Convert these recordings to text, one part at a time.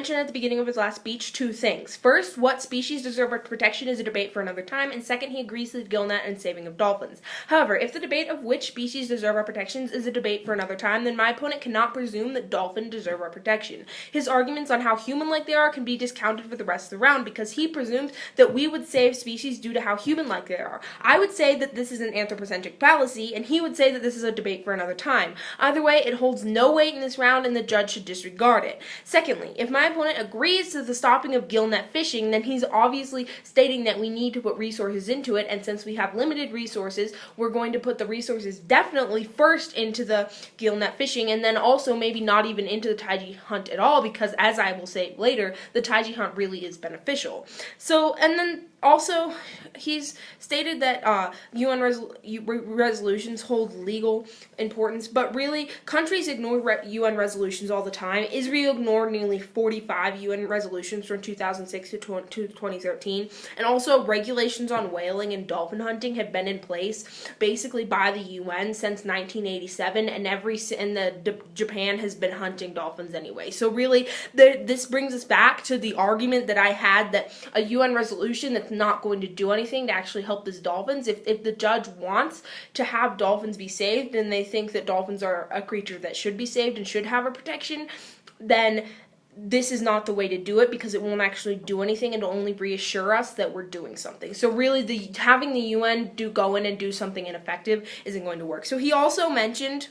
mentioned at the beginning of his last speech two things. First, what species deserve our protection is a debate for another time, and second, he agrees with gillnet and saving of dolphins. However, if the debate of which species deserve our protections is a debate for another time, then my opponent cannot presume that dolphins deserve our protection. His arguments on how human-like they are can be discounted for the rest of the round because he presumes that we would save species due to how human-like they are. I would say that this is an anthropocentric fallacy, and he would say that this is a debate for another time. Either way, it holds no weight in this round, and the judge should disregard it. Secondly, if my opponent agrees to the stopping of gillnet fishing, then he's obviously stating that we need to put resources into it, and since we have limited resources, we're going to put the resources definitely first into the gillnet fishing, and then also maybe not even into the taiji hunt at all, because as I will say later, the taiji hunt really is beneficial. So, and then also, he's stated that UN resolutions hold legal importance, but really, countries ignore UN resolutions all the time. Israel ignored nearly 45 UN resolutions from 2006 to 2013, and also regulations on whaling and dolphin hunting have been in place basically by the UN since 1987, and Japan has been hunting dolphins anyway. So really, this brings us back to the argument that I had that a UN resolution that's not going to do anything to actually help these dolphins. If the judge wants to have dolphins be saved and they think that dolphins are a creature that should be saved and should have a protection, then this is not the way to do it because it won't actually do anything and it'll only reassure us that we're doing something. So really, having the UN go in and do something ineffective isn't going to work. So he also mentioned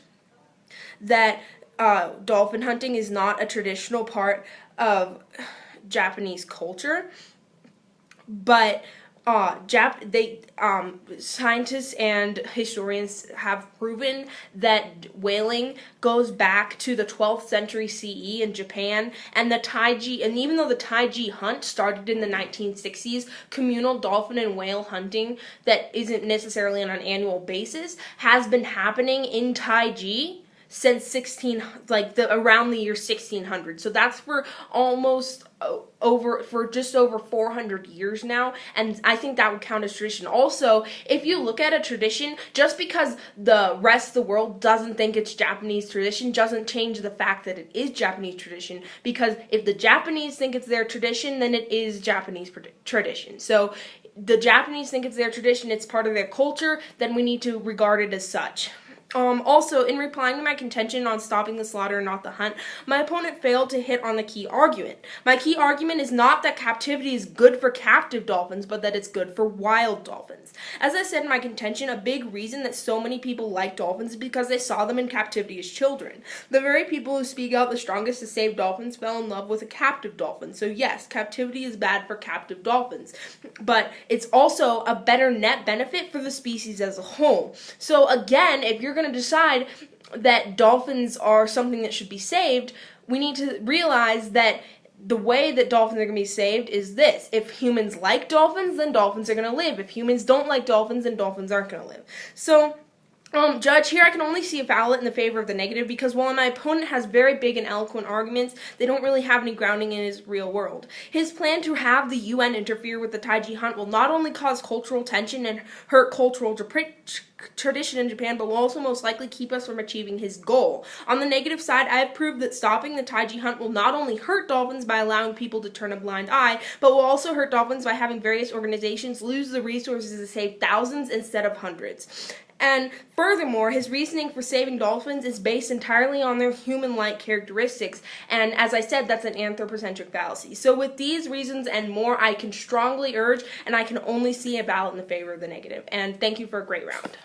that dolphin hunting is not a traditional part of Japanese culture, but scientists and historians have proven that whaling goes back to the 12th century CE in Japan, and even though the taiji hunt started in the 1960s, communal dolphin and whale hunting that isn't necessarily on an annual basis has been happening in Taiji since around the year 1600. So that's for just over 400 years now, and I think that would count as tradition. Also, if you look at a tradition, just because the rest of the world doesn't think it's Japanese tradition doesn't change the fact that it is Japanese tradition, because if the Japanese think it's their tradition, then it is Japanese tradition. So the Japanese think it's their tradition, it's part of their culture, then we need to regard it as such. Also, in replying to my contention on stopping the slaughter and not the hunt, my opponent failed to hit on the key argument. My key argument is not that captivity is good for captive dolphins, but that it's good for wild dolphins. As I said in my contention, a big reason that so many people like dolphins is because they saw them in captivity as children. The very people who speak out the strongest to save dolphins fell in love with a captive dolphin. So yes, captivity is bad for captive dolphins, but it's also a better net benefit for the species as a whole. So again, if you're going to decide that dolphins are something that should be saved, we need to realize that the way that dolphins are going to be saved is this. If humans like dolphins, then dolphins are going to live. If humans don't like dolphins, then dolphins aren't going to live. So, Judge, here I can only see a ballot in the favor of the negative because while my opponent has very big and eloquent arguments, they don't really have any grounding in his real world. His plan to have the UN interfere with the taiji hunt will not only cause cultural tension and hurt cultural tradition in Japan, but will also most likely keep us from achieving his goal. On the negative side, I have proved that stopping the taiji hunt will not only hurt dolphins by allowing people to turn a blind eye, but will also hurt dolphins by having various organizations lose the resources to save thousands instead of hundreds. And furthermore, his reasoning for saving dolphins is based entirely on their human-like characteristics, and as I said, that's an anthropocentric fallacy. So with these reasons and more, I can strongly urge, and I can only see a ballot in the favor of the negative. And thank you for a great round.